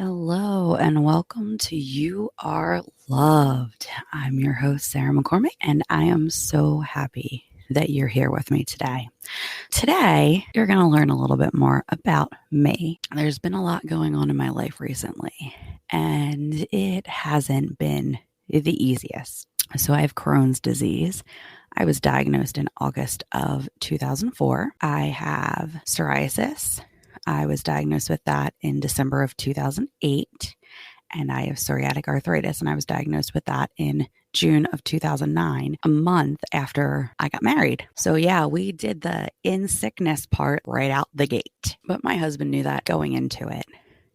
Hello and welcome to You Are Loved. I'm your host, Sarah McCormick, and I am so happy that you're here with me today. Today, you're going to learn a little bit more about me. There's been a lot going on in my life recently, and it hasn't been the easiest. So I have Crohn's disease. I was diagnosed in August of 2004. I have psoriasis. I was diagnosed with that in December of 2008, and I have psoriatic arthritis, and I was diagnosed with that in June of 2009, a month after I got married. So yeah, we did the in sickness part right out the gate, but my husband knew that going into it.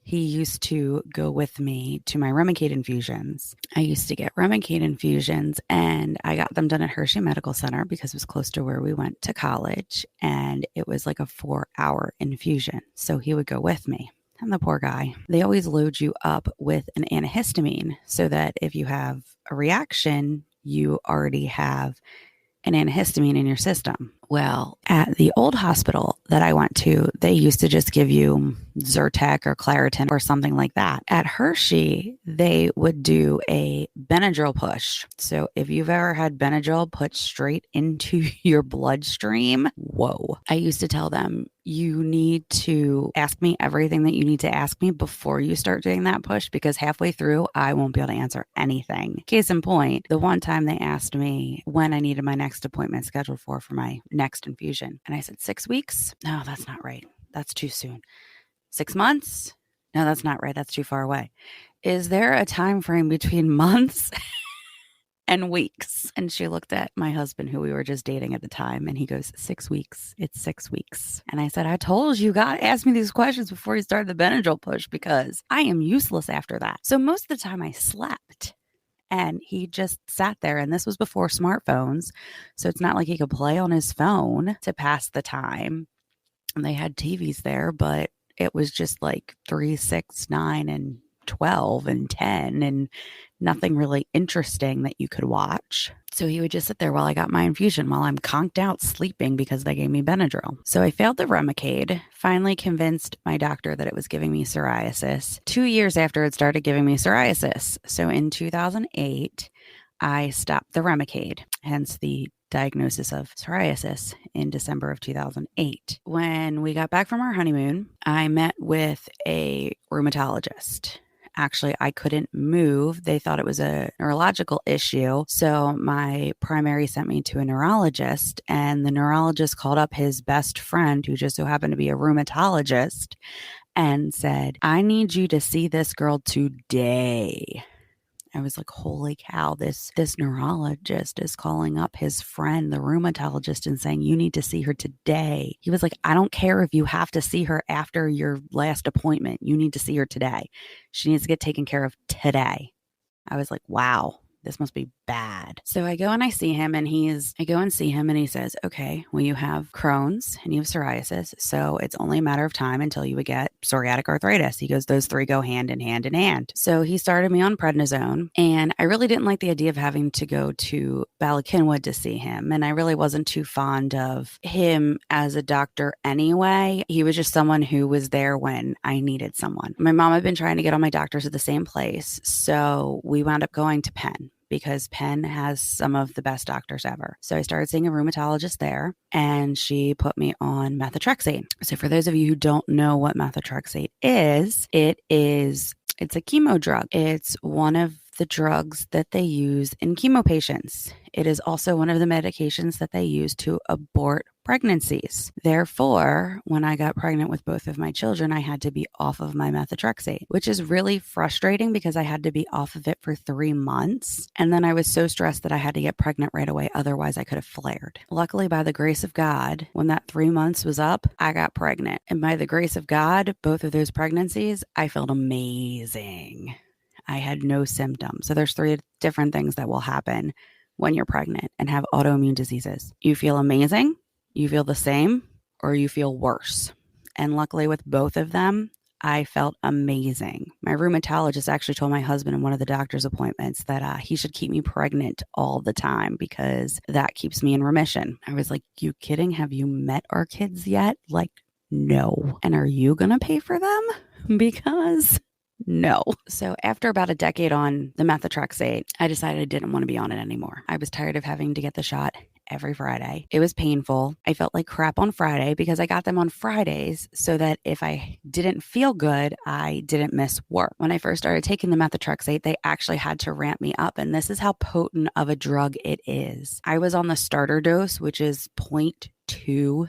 He used to go with me to my Remicade infusions. I used to get Remicade infusions, and I got them done at Hershey Medical Center because it was close to where we went to college, and it was like a 4-hour infusion. So he would go with me. And the poor guy, they always load you up with an antihistamine so that if you have a reaction, you already have an antihistamine in your system. Well, at the old hospital that I went to, they used to just give you Zyrtec or Claritin or something like that. At Hershey, they would do a Benadryl push. So if you've ever had Benadryl put straight into your bloodstream, whoa. I used to tell them, you need to ask me everything that you need to ask me before you start doing that push, because halfway through, I won't be able to answer anything. Case in point, the one time they asked me when I needed my next appointment scheduled for my next infusion. And I said, 6 weeks? No, that's not right. That's too soon. 6 months? No, that's not right. That's too far away. Is there a time frame between months and weeks? And she looked at my husband, who we were just dating at the time, and he goes, 6 weeks. It's 6 weeks. And I said, I told you, God asked me these questions before you started the Benadryl push, because I am useless after that. So most of the time I slept. And he just sat there, and this was before smartphones. So it's not like he could play on his phone to pass the time. And they had TVs there, but it was just like 3, 6, 9, and 12 and 10, and nothing really interesting that you could watch. So he would just sit there while I got my infusion, while I'm conked out sleeping because they gave me Benadryl. So I failed the Remicade, finally convinced my doctor that it was giving me psoriasis 2 years after it started giving me psoriasis. So in 2008, I stopped the Remicade, hence the diagnosis of psoriasis in December of 2008. When we got back from our honeymoon, I met with a rheumatologist. Actually, I couldn't move. They thought it was a neurological issue. So my primary sent me to a neurologist, and the neurologist called up his best friend, who just so happened to be a rheumatologist, and said, I need you to see this girl today. I was like, holy cow, this neurologist is calling up his friend, the rheumatologist, and saying, you need to see her today. He was like, I don't care if you have to see her after your last appointment. You need to see her today. She needs to get taken care of today. I was like, wow, this must be bad. So I go and see him, and he says, okay, well, you have Crohn's and you have psoriasis. So it's only a matter of time until you would get psoriatic arthritis. He goes, those three go hand in hand in hand. So he started me on prednisone, and I really didn't like the idea of having to go to Ballackinwood to see him. And I really wasn't too fond of him as a doctor anyway. He was just someone who was there when I needed someone. My mom had been trying to get all my doctors at the same place. So we wound up going to Penn, because Penn has some of the best doctors ever. So I started seeing a rheumatologist there, and she put me on methotrexate. So for those of you who don't know what methotrexate is, it's a chemo drug. It's one of the drugs that they use in chemo patients. It is also one of the medications that they use to abort pregnancies. Therefore, when I got pregnant with both of my children, I had to be off of my methotrexate, which is really frustrating because I had to be off of it for 3 months. And then I was so stressed that I had to get pregnant right away. Otherwise, I could have flared. Luckily, by the grace of God, when that 3 months was up, I got pregnant. And by the grace of God, both of those pregnancies, I felt amazing. I had no symptoms. So there's 3 different things that will happen when you're pregnant and have autoimmune diseases. You feel amazing, you feel the same, or you feel worse. And luckily with both of them, I felt amazing. My rheumatologist actually told my husband in one of the doctor's appointments that he should keep me pregnant all the time because that keeps me in remission. I was like, you kidding? Have you met our kids yet? Like, no. And are you going to pay for them? Because No. So after about a decade on the methotrexate, I decided I didn't want to be on it anymore. I was tired of having to get the shot every Friday. It was painful. I felt like crap on Friday because I got them on Fridays so that if I didn't feel good, I didn't miss work. When I first started taking the methotrexate, they actually had to ramp me up. And this is how potent of a drug it is. I was on the starter dose, which is 0.2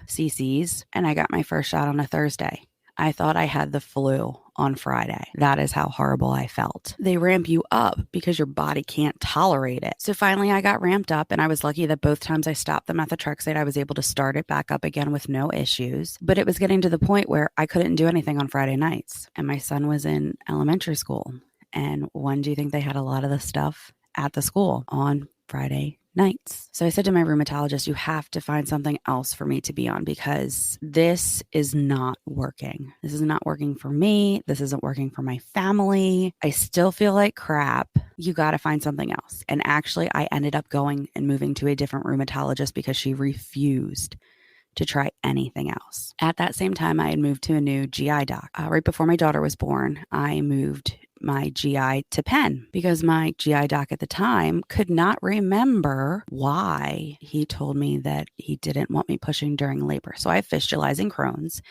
cc's, and I got my first shot on a Thursday. I thought I had the flu on Friday. That is how horrible I felt. They ramp you up because your body can't tolerate it. So finally I got ramped up, and I was lucky that both times I stopped the methotrexate, I was able to start it back up again with no issues. But it was getting to the point where I couldn't do anything on Friday nights. And my son was in elementary school. And when do you think they had a lot of the stuff at the school? On Friday nights. So I said to my rheumatologist, you have to find something else for me to be on because this is not working. This is not working for me. This isn't working for my family. I still feel like crap. You got to find something else. And actually, I ended up going and moving to a different rheumatologist because she refused to try anything else. At that same time, I had moved to a new GI doc. Right before my daughter was born, I moved my GI to Penn because my GI doc at the time could not remember why he told me that he didn't want me pushing during labor. So I have fistulizing Crohn's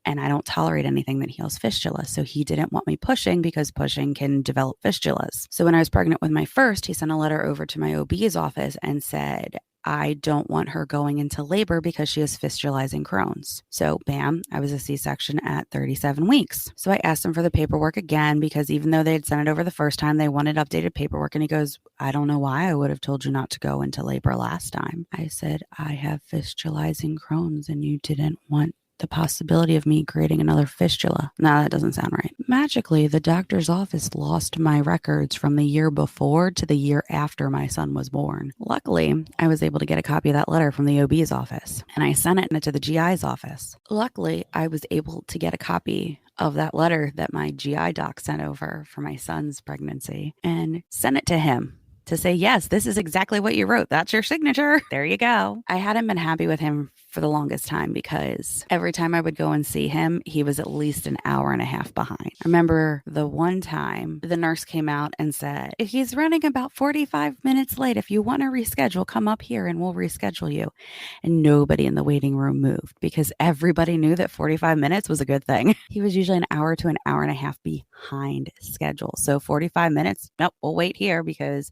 and I don't tolerate anything that heals fistula. So he didn't want me pushing because pushing can develop fistulas. So when I was pregnant with my first, he sent a letter over to my OB's office and said, I don't want her going into labor because she has fistulizing Crohn's. So bam, I was a C-section at 37 weeks. So I asked him for the paperwork again because even though they had sent it over the first time, they wanted updated paperwork. And he goes, I don't know why I would have told you not to go into labor last time. I said, I have fistulizing Crohn's and you didn't want the possibility of me creating another fistula. No, that doesn't sound right. Magically, the doctor's office lost my records from the year before to the year after my son was born. Luckily, I was able to get a copy of that letter from the OB's office, and I sent it to the GI's office. Luckily, I was able to get a copy of that letter that my GI doc sent over for my son's pregnancy and sent it to him to say, yes, this is exactly what you wrote. That's your signature. There you go. I hadn't been happy with him for the longest time because every time I would go and see him, he was at least an hour and a half behind. I remember the one time the nurse came out and said, he's running about 45 minutes late. If you want to reschedule, come up here and we'll reschedule you. And nobody in the waiting room moved because everybody knew that 45 minutes was a good thing. He was usually an hour to an hour and a half behind schedule. So 45 minutes, nope, we'll wait here because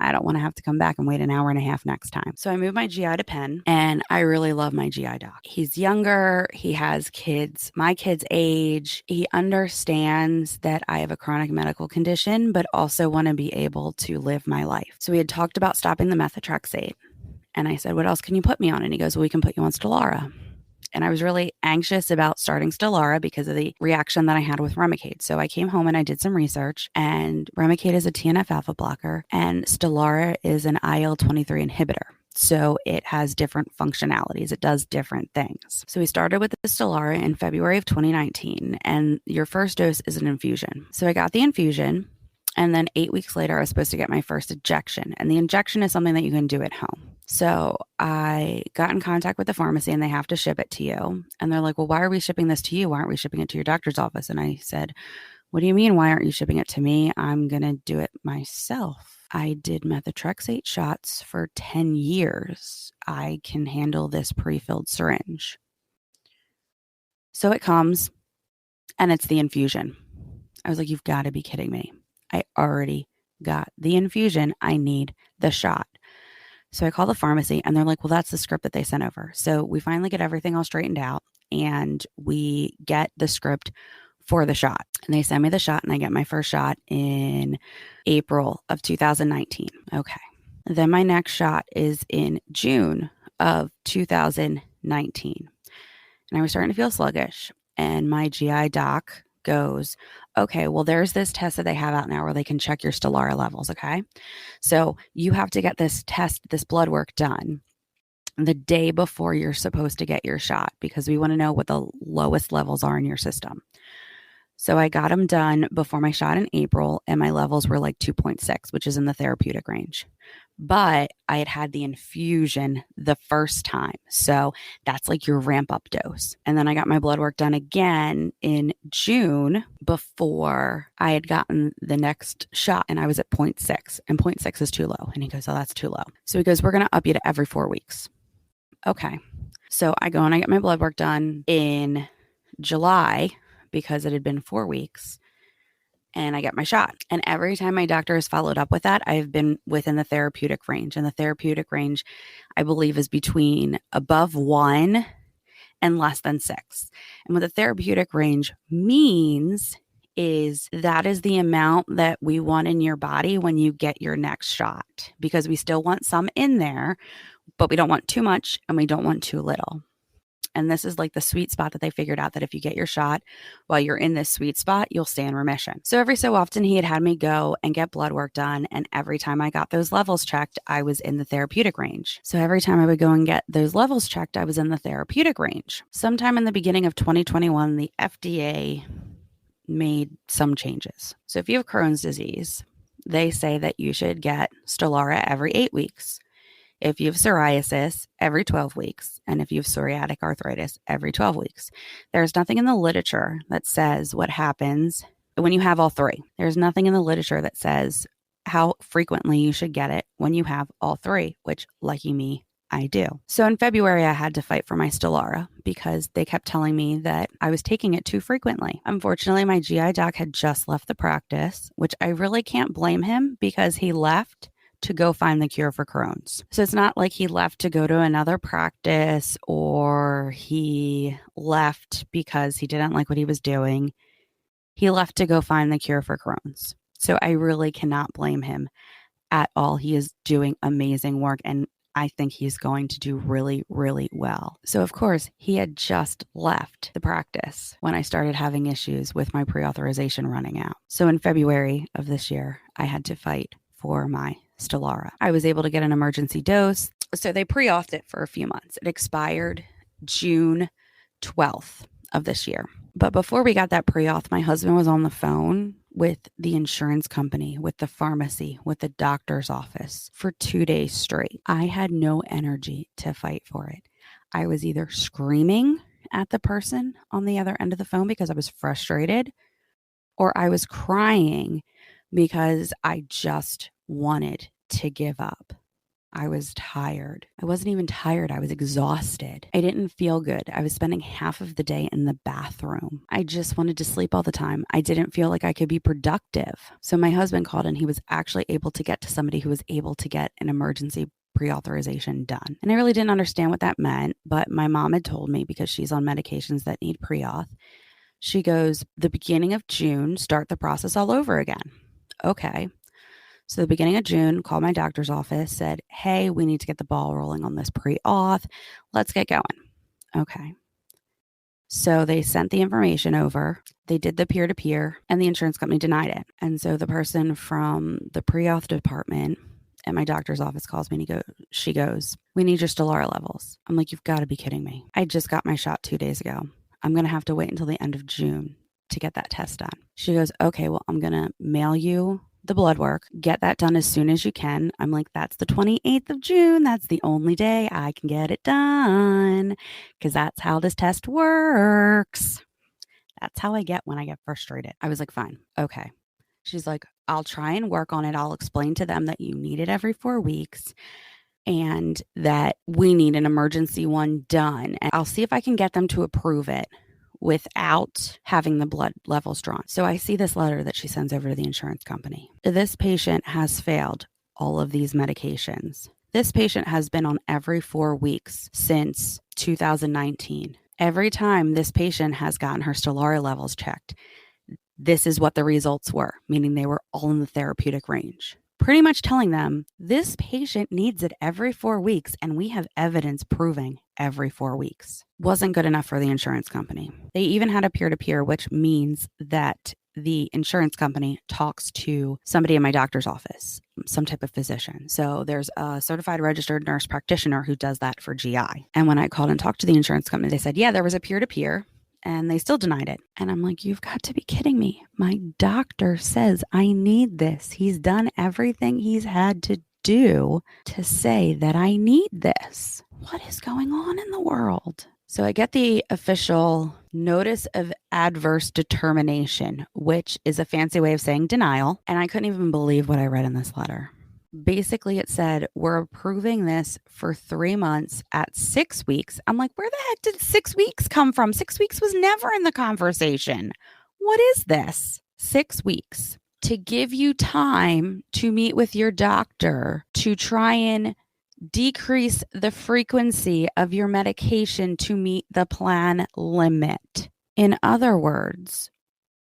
I don't want to have to come back and wait an hour and a half next time. So I moved my GI to Penn, and I really love my GI doc. He's younger. He has kids, my kid's age. He understands that I have a chronic medical condition, but also want to be able to live my life. So we had talked about stopping the methotrexate. And I said, what else can you put me on? And he goes, well, we can put you on Stelara. And I was really anxious about starting Stelara because of the reaction that I had with Remicade. So I came home and I did some research, and Remicade is a TNF alpha blocker and Stelara is an IL-23 inhibitor. So it has different functionalities. It does different things. So we started with the Stelara in February of 2019, and your first dose is an infusion. So I got the infusion, and then 8 weeks later, I was supposed to get my first injection. And the injection is something that you can do at home. So I got in contact with the pharmacy and they have to ship it to you. And they're like, well, why are we shipping this to you? Why aren't we shipping it to your doctor's office? And I said, what do you mean? Why aren't you shipping it to me? I'm going to do it myself. I did methotrexate shots for 10 years. I can handle this pre-filled syringe. So it comes and it's the infusion. I was like, you've got to be kidding me. I already got the infusion. I need the shot. So I call the pharmacy and they're like, well, that's the script that they sent over. So we finally get everything all straightened out and we get the script for the shot. And they send me the shot and I get my first shot in April of 2019. Okay. Then my next shot is in June of 2019. And I was starting to feel sluggish. And my GI doc goes, okay, well, there's this test that they have out now where they can check your Stelara levels, okay? So you have to get this test, this blood work done the day before you're supposed to get your shot because we want to know what the lowest levels are in your system. So I got them done before my shot in April and my levels were like 2.6, which is in the therapeutic range. but I had had the infusion the first time. So that's like your ramp up dose. And then I got my blood work done again in June before I had gotten the next shot, and I was at 0.6, and 0.6 is too low. And he goes, oh, that's too low. So he goes, we're going to up you to every 4 weeks. Okay. So I go and I get my blood work done in July because it had been 4 weeks. And I get my shot. And every time my doctor has followed up with that, I've been within the therapeutic range. And the therapeutic range, I believe, is between above 1 and less than 6. And what the therapeutic range means is that is the amount that we want in your body when you get your next shot, because we still want some in there, but we don't want too much and we don't want too little. And this is like the sweet spot that they figured out, that if you get your shot while you're in this sweet spot, you'll stay in remission. So every so often he had me go and get blood work done. And every time I got those levels checked, I was in the therapeutic range. So every time I would go and get those levels checked, I was in the therapeutic range. Sometime in the beginning of 2021, the FDA made some changes. So if you have Crohn's disease, they say that you should get Stelara every 8 weeks. If you have psoriasis, every 12 weeks. And if you have psoriatic arthritis, every 12 weeks. There's nothing in the literature that says what happens when you have all three. There's nothing in the literature that says how frequently you should get it when you have all three, which, lucky me, I do. So in February, I had to fight for my Stelara because they kept telling me that I was taking it too frequently. Unfortunately, my GI doc had just left the practice, which I really can't blame him because he left to go find the cure for Crohn's. So it's not like he left to go to another practice or he left because he didn't like what he was doing. He left to go find the cure for Crohn's. So I really cannot blame him at all. He is doing amazing work, and I think he's going to do really, really well. So of course, he had just left the practice when I started having issues with my pre-authorization running out. So in February of this year, I had to fight for my Stelara. I was able to get an emergency dose. So they pre-authed it for a few months. It expired June 12th of this year. But before we got that pre-auth, my husband was on the phone with the insurance company, with the pharmacy, with the doctor's office for 2 days straight. I had no energy to fight for it. I was either screaming at the person on the other end of the phone because I was frustrated, or I was crying because I just wanted to give up. I was tired. I wasn't even tired. I was exhausted. I didn't feel good. I was spending half of the day in the bathroom. I just wanted to sleep all the time. I didn't feel like I could be productive. So my husband called, and he was actually able to get to somebody who was able to get an emergency pre-authorization done. And I really didn't understand what that meant, but my mom had told me, because she's on medications that need pre-auth, she goes, the beginning of June, start the process all over again. Okay. So the beginning of June, called my doctor's office, said, hey, we need to get the ball rolling on this pre-auth. Let's get going. Okay. So they sent the information over. They did the peer-to-peer, and the insurance company denied it. And so the person from the pre-auth department at my doctor's office calls me, and she goes, we need your Stelara levels. I'm like, you've got to be kidding me. I just got my shot 2 days ago. I'm going to have to wait until the end of June to get that test done. She goes, okay, well, I'm going to mail you the blood work, get that done as soon as you can. I'm like, that's the 28th of June. That's the only day I can get it done, because that's how this test works. That's how I get when I get frustrated. I was like, fine. Okay. She's like, I'll try and work on it. I'll explain to them that you need it every 4 weeks and that we need an emergency one done. And I'll see if I can get them to approve it without having the blood levels drawn. So I see this letter that she sends over to the insurance company. This patient has failed all of these medications. This patient has been on every 4 weeks since 2019. Every time this patient has gotten her Stelara levels checked, this is what the results were, meaning they were all in the therapeutic range. Pretty much telling them this patient needs it every 4 weeks, and we have evidence proving every 4 weeks. Wasn't good enough for the insurance company. They even had a peer-to-peer, which means that the insurance company talks to somebody in my doctor's office, some type of physician. So there's a certified registered nurse practitioner who does that for GI. And when I called and talked to the insurance company, they said, yeah, there was a peer-to-peer, and they still denied it. And I'm like, you've got to be kidding me. My doctor says I need this. He's done everything he's had to do to say that I need this? What is going on in the world? So I get the official notice of adverse determination, which is a fancy way of saying denial. And I couldn't even believe what I read in this letter. Basically, it said, we're approving this for 3 months at 6 weeks. I'm like, where the heck did 6 weeks come from? 6 weeks was never in the conversation. What is this? 6 weeks to give you time to meet with your doctor to try and decrease the frequency of your medication to meet the plan limit. In other words,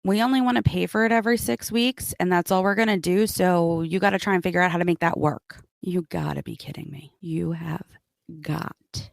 we only want to pay for it every 6 weeks, and that's all we're going to do. So you got to try and figure out how to make that work. You got to be kidding me. You have got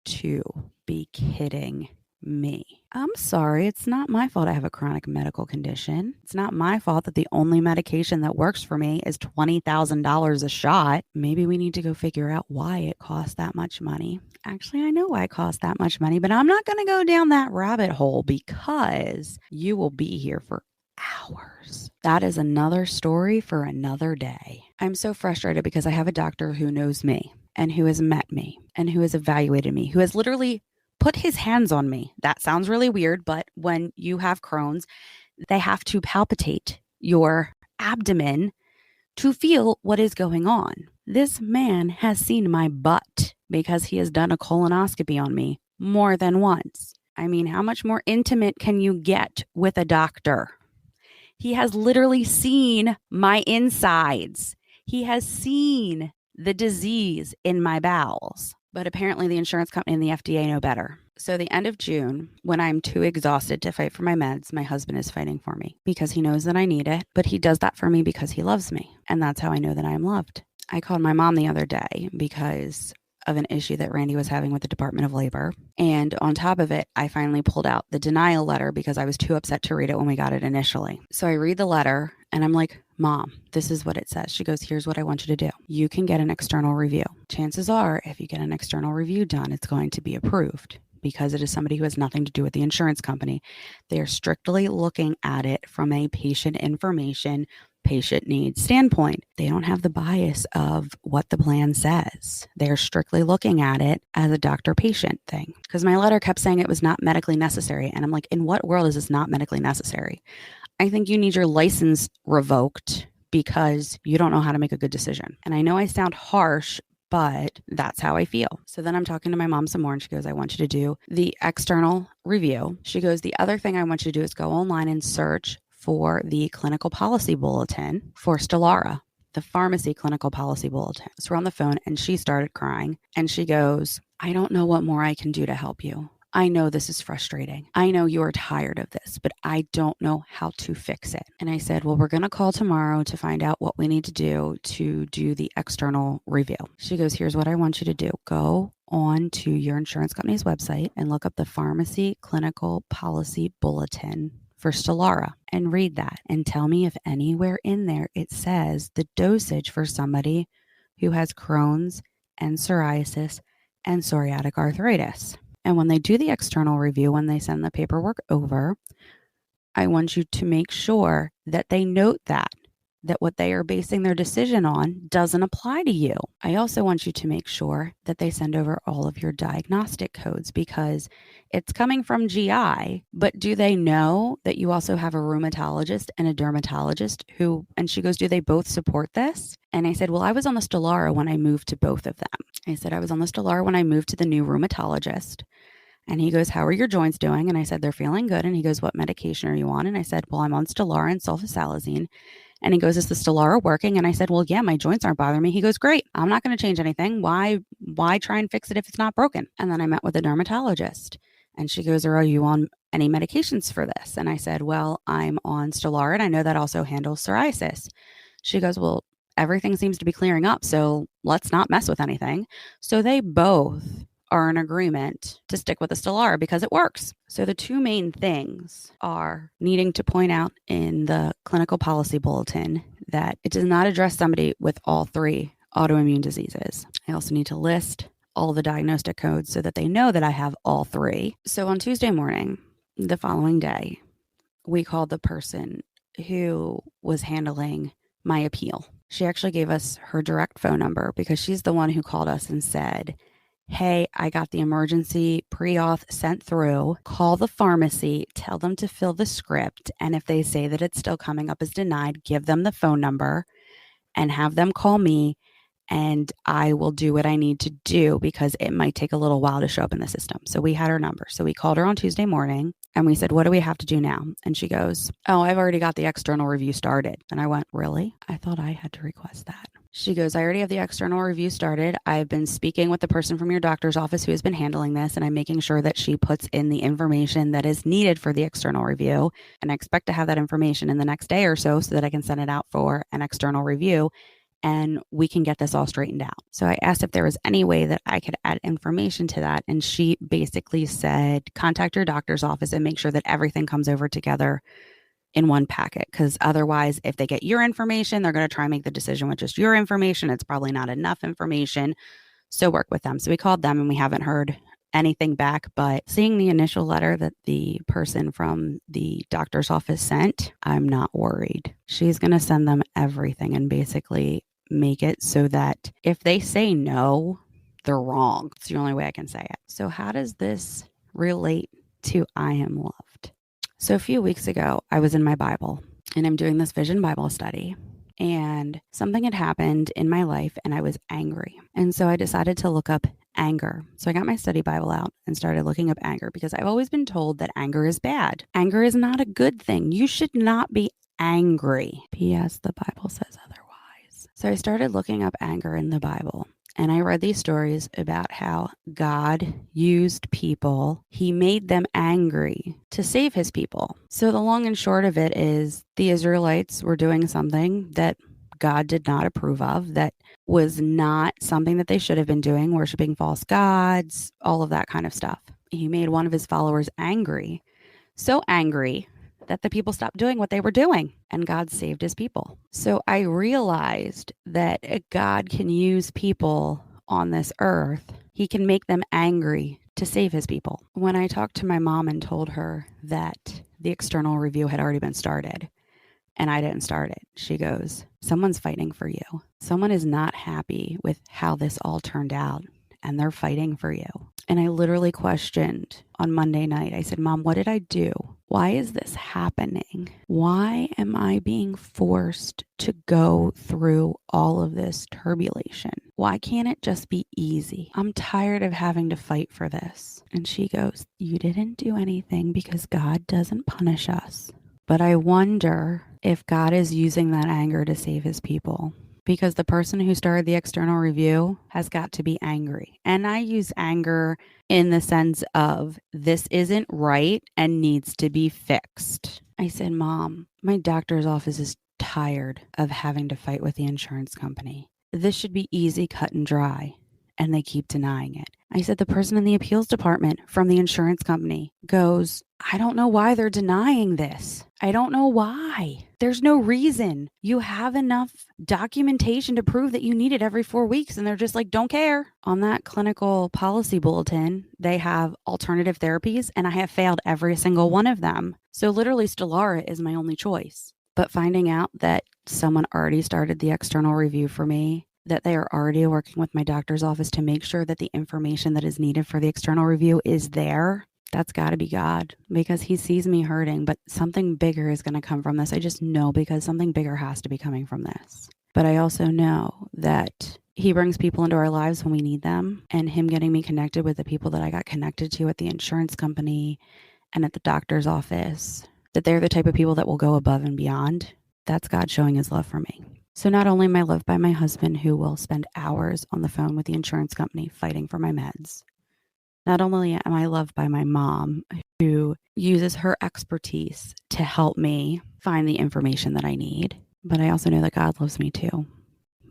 to be kidding me. I'm sorry. It's not my fault I have a chronic medical condition. It's not my fault that the only medication that works for me is $20,000 a shot. Maybe we need to go figure out why it costs that much money. Actually, I know why it costs that much money, but I'm not going to go down that rabbit hole because you will be here for hours. That is another story for another day. I'm so frustrated because I have a doctor who knows me and who has met me and who has evaluated me, who has literally put his hands on me. That sounds really weird, but when you have Crohn's, they have to palpitate your abdomen to feel what is going on. This man has seen my butt because he has done a colonoscopy on me more than once. I mean, how much more intimate can you get with a doctor? He has literally seen my insides. He has seen the disease in my bowels. But apparently the insurance company and the FDA know better. So the end of June, when I'm too exhausted to fight for my meds, my husband is fighting for me because he knows that I need it, but he does that for me because he loves me. And that's how I know that I am loved. I called my mom the other day because of an issue that Randy was having with the Department of Labor. And on top of it, I finally pulled out the denial letter because I was too upset to read it when we got it initially. So I read the letter and I'm like, Mom, this is what it says. She goes, here's what I want you to do. You can get an external review. Chances are, if you get an external review done, it's going to be approved because it is somebody who has nothing to do with the insurance company. They are strictly looking at it from a patient information, patient needs standpoint. They don't have the bias of what the plan says. They're strictly looking at it as a doctor-patient thing. Because my letter kept saying it was not medically necessary. And I'm like, in what world is this not medically necessary? I think you need your license revoked because you don't know how to make a good decision. And I know I sound harsh, but that's how I feel. So then I'm talking to my mom some more and she goes, I want you to do the external review. She goes, the other thing I want you to do is go online and search for the clinical policy bulletin for Stelara, the pharmacy clinical policy bulletin. So we're on the phone and she started crying and she goes, I don't know what more I can do to help you. I know this is frustrating. I know you are tired of this, but I don't know how to fix it. And I said, well, we're going to call tomorrow to find out what we need to do the external review. She goes, here's what I want you to do. Go on to your insurance company's website and look up the pharmacy clinical policy bulletin for Stelara and read that and tell me if anywhere in there it says the dosage for somebody who has Crohn's and psoriasis and psoriatic arthritis. And when they do the external review, when they send the paperwork over, I want you to make sure that they note that what they are basing their decision on doesn't apply to you. I also want you to make sure that they send over all of your diagnostic codes because it's coming from GI, but do they know that you also have a rheumatologist and a dermatologist who, and she goes, do they both support this? And I said, well, I was on the Stelara when I moved to both of them. I said, I was on the Stelara when I moved to the new rheumatologist. And he goes, how are your joints doing? And I said, they're feeling good. And he goes, what medication are you on? And I said, well, I'm on Stelara and sulfasalazine. And he goes, is the Stelara working? And I said, well, yeah, my joints aren't bothering me. He goes, great. I'm not going to change anything. Why try and fix it if it's not broken? And then I met with a dermatologist and she goes, are you on any medications for this? And I said, well, I'm on Stelara and I know that also handles psoriasis. She goes, well, everything seems to be clearing up. So let's not mess with anything. So they both are in agreement to stick with the Stelara because it works. So the two main things are needing to point out in the clinical policy bulletin that it does not address somebody with all three autoimmune diseases. I also need to list all the diagnostic codes so that they know that I have all three. So on Tuesday morning, the following day, we called the person who was handling my appeal. She actually gave us her direct phone number because she's the one who called us and said, hey, I got the emergency pre-auth sent through. Call the pharmacy, tell them to fill the script. And if they say that it's still coming up as denied, give them the phone number and have them call me, and I will do what I need to do because it might take a little while to show up in the system. So we had her number. So we called her on Tuesday morning and we said, what do we have to do now? And she goes, oh, I've already got the external review started. And I went, really? I thought I had to request that. She goes, I already have the external review started. I've been speaking with the person from your doctor's office who has been handling this, and I'm making sure that she puts in the information that is needed for the external review. And I expect to have that information in the next day or so that I can send it out for an external review and we can get this all straightened out. So I asked if there was any way that I could add information to that. And she basically said, contact your doctor's office and make sure that everything comes over together in one packet. Because otherwise, if they get your information, they're going to try and make the decision with just your information. It's probably not enough information. So work with them. So we called them and we haven't heard anything back, but seeing the initial letter that the person from the doctor's office sent, I'm not worried. She's going to send them everything and basically make it so that if they say no, they're wrong. It's the only way I can say it. So how does this relate to I am loved? So a few weeks ago, I was in my Bible and I'm doing this Vision Bible study. And something had happened in my life and I was angry. And so I decided to look up anger. So I got my study Bible out and started looking up anger because I've always been told that anger is bad. Anger is not a good thing. You should not be angry. P.S. The Bible says otherwise. So I started looking up anger in the Bible. And I read these stories about how God used people. He made them angry to save his people. So the long and short of it is the Israelites were doing something that God did not approve of, that was not something that they should have been doing, worshiping false gods, all of that kind of stuff. He made one of his followers angry, so angry that the people stopped doing what they were doing, and God saved his people. So I realized that God can use people on this earth. He can make them angry to save his people. When I talked to my mom and told her that the external review had already been started and I didn't start it, she goes, someone's fighting for you. Someone is not happy with how this all turned out and they're fighting for you. And I literally questioned on Monday night. I said, Mom, what did I do? Why is this happening? Why am I being forced to go through all of this turbulation? Why can't it just be easy? I'm tired of having to fight for this. And she goes, you didn't do anything because God doesn't punish us. But I wonder if God is using that anger to save his people. Because the person who started the external review has got to be angry. And I use anger in the sense of this isn't right and needs to be fixed. I said, Mom, my doctor's office is tired of having to fight with the insurance company. This should be easy, cut and dry. And they keep denying it. I said, the person in the appeals department from the insurance company goes, I don't know why they're denying this. I don't know why. There's no reason. You have enough documentation to prove that you need it every 4 weeks. And they're just like, don't care. On that clinical policy bulletin, they have alternative therapies and I have failed every single one of them. So literally Stelara is my only choice. But finding out that someone already started the external review for me, that they are already working with my doctor's office to make sure that the information that is needed for the external review is there. That's got to be God because he sees me hurting, but something bigger is going to come from this. I just know because something bigger has to be coming from this. But I also know that he brings people into our lives when we need them, and him getting me connected with the people that I got connected to at the insurance company and at the doctor's office, that they're the type of people that will go above and beyond. That's God showing his love for me. So not only am I loved by my husband, who will spend hours on the phone with the insurance company fighting for my meds, not only am I loved by my mom, who uses her expertise to help me find the information that I need, but I also know that God loves me too,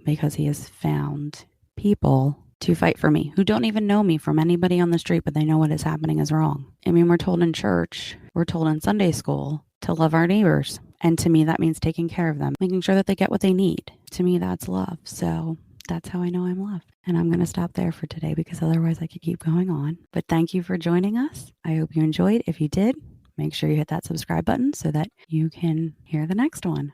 because he has found people to fight for me who don't even know me from anybody on the street, but they know what is happening is wrong. I mean, we're told in church, we're told in Sunday school to love our neighbors. And to me, that means taking care of them, making sure that they get what they need. To me, that's love. So that's how I know I'm loved. And I'm going to stop there for today because otherwise I could keep going on. But thank you for joining us. I hope you enjoyed. If you did, make sure you hit that subscribe button so that you can hear the next one.